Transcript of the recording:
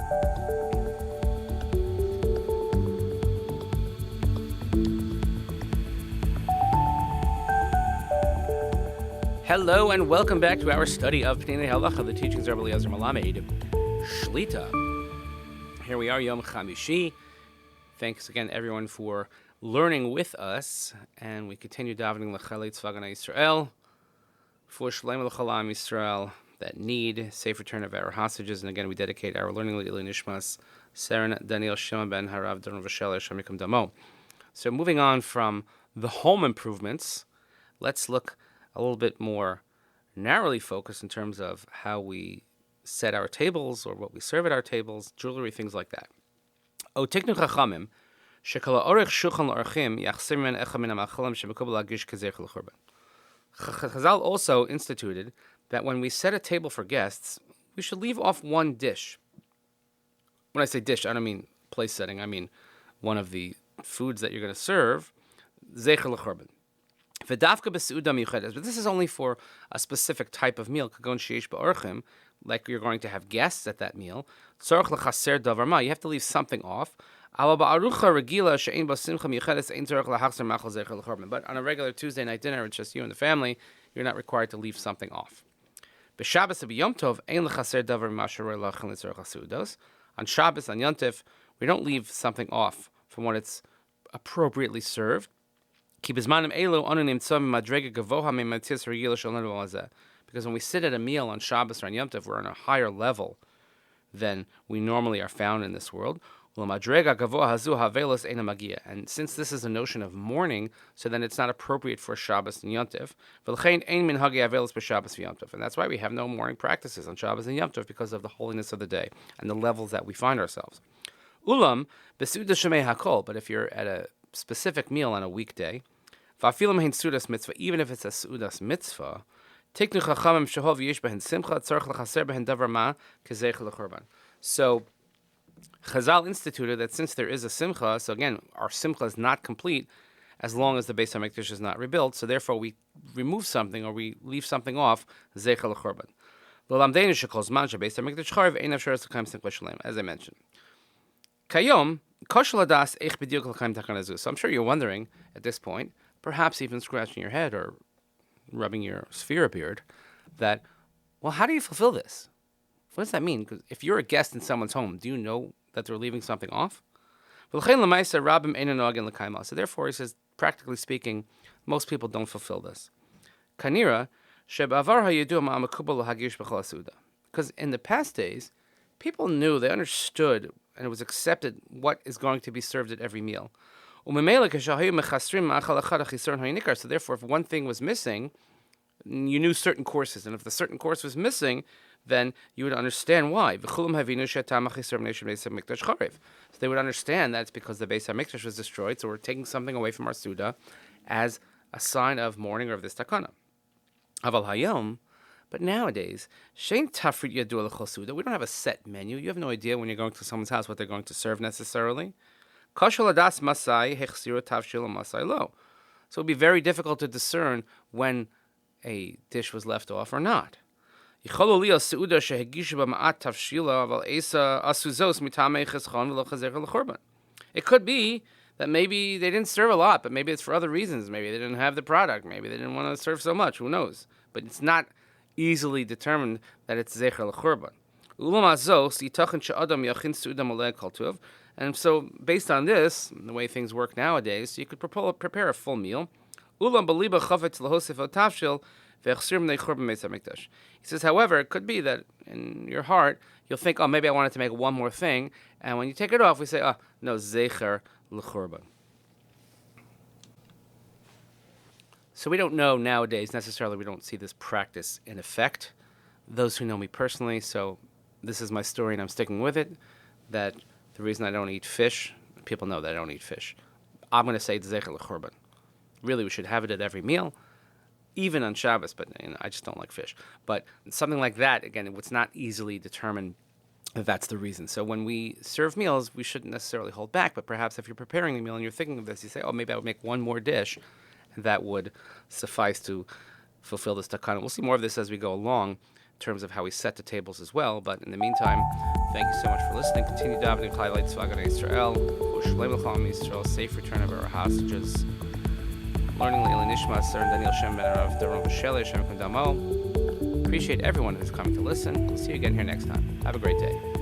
Hello and welcome back to our study of Peninei Halacha, the teachings of Rabbi Eliezer Melamed Shlita. Here we are, Yom Chamishi. Thanks again, everyone, for learning with us, and we continue davening L'Chalei Tzvagana Yisrael for Shalem L'Chalam Yisrael that need safe return of our hostages. And again, we dedicate our learning L'Ilui Nishmas Seren Daniel Shimon ben Harav Doron Vashel Hashem Yikum Damo. So moving on from the home improvements, let's look a little bit more narrowly focused in terms of how we set our tables or what we serve at our tables, jewelry, things like that. O tiknu chachamim, shekala orech shulchan l'orchim yachsim men echa min ha'machalim shemekubel lagish kezecher LeChurban. Chazal also instituted that when we set a table for guests, we should leave off one dish. When I say dish, I don't mean place setting. I mean one of the foods that you're going to serve, Zecher LeChurban. But this is only for a specific type of meal, like you're going to have guests at that meal. You have to leave something off. But on a regular Tuesday night dinner, it's just you and the family, you're not required to leave something off. On Shabbos, on Yontif, we don't leave something off from when it's appropriately served. Because when we sit at a meal on Shabbos or on Yom Tov, we're on a higher level than we normally are found in this world. And since this is a notion of mourning, so then it's not appropriate for Shabbos and Yom Tov. And that's why we have no mourning practices on Shabbos and Yom Tov, because of the holiness of the day and the levels that we find ourselves. But if you're at a specific meal on a weekday, even if it's a sudas mitzvah, so Chazal instituted that since there is a simcha, so again, our simcha is not complete as long as the Beis HaMikdash is not rebuilt, so therefore we remove something or we leave something off, Zecher LeChurban. As I mentioned. Kayom, so I'm sure you're wondering at this point, perhaps even scratching your head or rubbing your sphere beard, that, well, how do you fulfill this? What does that mean? Because if you're a guest in someone's home, do you know that they're leaving something off? So therefore, he says, practically speaking, most people don't fulfill this. Because in the past days, people knew, they understood, and it was accepted what is going to be served at every meal. So therefore, if one thing was missing, you knew certain courses, and if the certain course was missing, then you would understand why. So they would understand that it's because the Beis HaMikdash was destroyed, so we're taking something away from our Suda as a sign of mourning or of this takana. But nowadays, we don't have a set menu. You have no idea when you're going to someone's house what they're going to serve necessarily. So it would be very difficult to discern when a dish was left off or not. It could be that maybe they didn't serve a lot, but maybe it's for other reasons. Maybe they didn't have the product. Maybe they didn't want to serve so much. Who knows? But it's not easily determined that it's Zecher LeChurban. And so, based on this, the way things work nowadays, you could prepare a full meal. He says, however, it could be that in your heart, you'll think, oh, maybe I wanted to make one more thing. And when you take it off, we say, oh, no, Zecher LeChurban. So we don't know nowadays, necessarily, we don't see this practice in effect. Those who know me personally, so this is my story and I'm sticking with it, that the reason I don't eat fish, people know that I don't eat fish. I'm going to say it's Zecher LeChurban. Really, we should have it at every meal, even on Shabbos, but I just don't like fish. But something like that, again, it's not easily determined that that's the reason. So when we serve meals, we shouldn't necessarily hold back, but perhaps if you're preparing a meal and you're thinking of this, you say, oh, maybe I would make one more dish, and that would suffice to fulfill this takana. We'll see more of this as we go along. terms of how we set the tables as well. But in the meantime, thank you so much for listening. Continue davening Chayei Tzva Gana Yisrael, Shalom L'Cham Yisrael, safe return of our hostages. Learning Leila Nishmat, Sir Daniel Shem Ben Arav Daron V'Shelei Shem Kundamo. Appreciate everyone who's coming to listen. We'll see you again here next time. Have a great day.